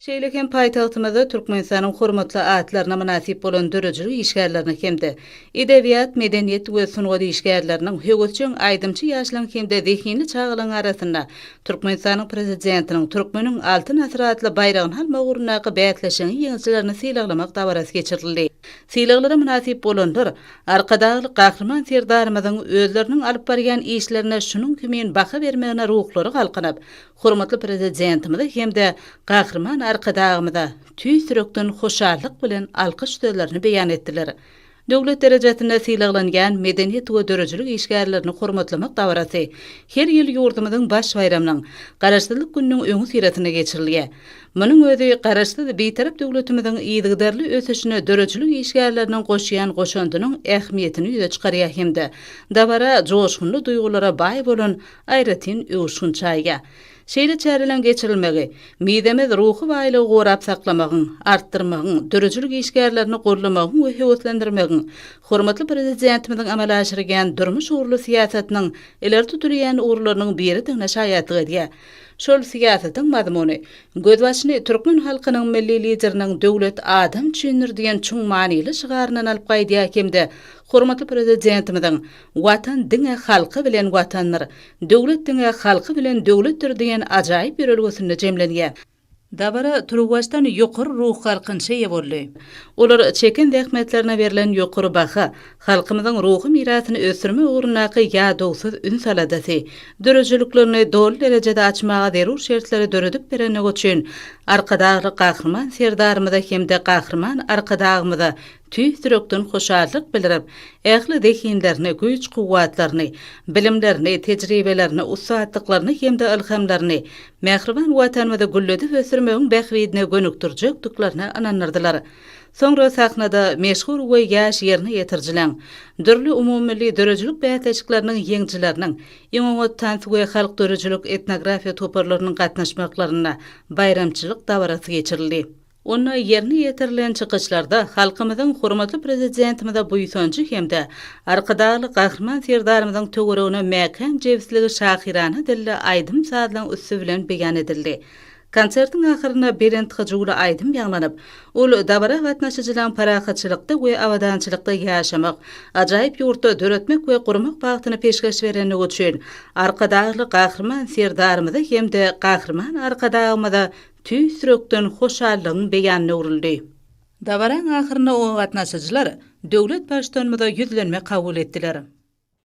Şeýleken paýtagtymyzda Türkmenistanyň hormatly atlaryna münasip bolan dörejilik işgärlerini hemde edebiyat, medeniýet we sungat işgärleriniň höwetçiň aýdymçy ýaşlaryň hemde zehini çağılan arasynda Türkmenistanyň prezidentiniň türkmeniň altyn asratly bayragyny almak ugrundaky bätleşigiň ýeňilçilerini sylamak dabarasy geçirildi. Sylagylara münasip bolanlar arkadaly gahrman serdarymyzyň özleriniň alyp barýan işlerine şunun kimin baha bermegine ruhlary galkynap, hormatly prezidentimiz hemde gahrman arkadagymyza tüý sürekden hoşallyk bilen alkyş sözlerini beýan etdiler. Döwlet derejesinde sylagylangan medeniýet we dörejilik işgärlerini hormatlamak dabarasy her ýyl ýurdumyzyň baş bayramynyň Garaşsyzlyk gününiň öňü siratine geçirilýär. Munyň özi garaşsyz beýtarap döwletimiziň ýygydarly ösüşine dörejilik işgärleriniň goşýan goşandynyň ähmiýetini ýüze çykarýar hemde dabara joşgunly duýgulara baý bolan aýratyn öwüşgün çaýga. Şeýle çärelen geçirilmegi, midemiz ruhy baýlygy gorap saklamagyň, artdyrmagyň, dörejilik işgärlerini gollamagyň we hewetlendirmegiň, hormatly prezidentimiziň amal aşyrgan durmuş uğurlu siýasatynyň ileri durýan uğurlarynyň biri diňe şaýatlyk edýär. Şol siýasatyň mazmuny göz başyny türkmen halkynyň milli lideriniň döwlet adam çyndyr diýen çuň manyly şygarynyň alyp gaýdýar hemde hormatly prezidentimiziň watan diňe halky bilen watanlar, döwlet diňe halky bilen döwletdir diýen ajaýyp bir ölgüsinde jemlenýär. Dabara turwaşdan ýokary ruh halkynça boldy. Olar çeken zähmetlerine berilen ýokary baha, halkymyzyň ruhy mirasyny ösürme ugrundaky ýa-dowsuz ün saladasy, dörejiliklerini dol derejede açmaga zerur şertleri döredip berene üçin arkadagy gahrman serdarymyza hemde gahrman arkadagymyza tüý sürekden hoşallyk bildirip, ähli zehinlerini, güýç guwwatlaryny, bilimlerini, tejribelerini, ussatlyklaryny hemde ilhamlaryny mähriban watanymyza gülledip ösürmegiň bähwidine gönükdirjekdiklaryny ananyrdylar. Soňra sahnada meşhur we ýaş ýerine ýetirjilen dürli umumilli dörejilik bätleşikleriniň ýeňçileriniň Imamot Tansi we halk dörejilik etnografiýa toparlarynyň gatnaşmaklaryna bayramçylyk dabarasy geçirildi. Onu yerine yetirilen çıkışlarda halkımızın hormatly prezidentimize buýsanjy hemde arkadaly gahrman serdarymyzyň töweregine mäkan jewsligi şahirana dille aýdym saatlaryň üssü bilen beýan edildi. Konsertin ahyryna Berent Hajula aýdym ýaňlanyp, ol dabara gatnaşyjylaryň parahatçylykda we awadançylykda ýaşamak, ajaýyp ýurtda döretmek we gurmak bagtyny peşkeş bereni üçin arkadaly gahrman serdarymyza hemde gahrman arkadagymyza tüý sürekden hoşallygyň beýanyny urildi. Dabaraň ahyryna o gatnaşyjylar döwlet başdanmyda ýüzlenme kabul etdiler.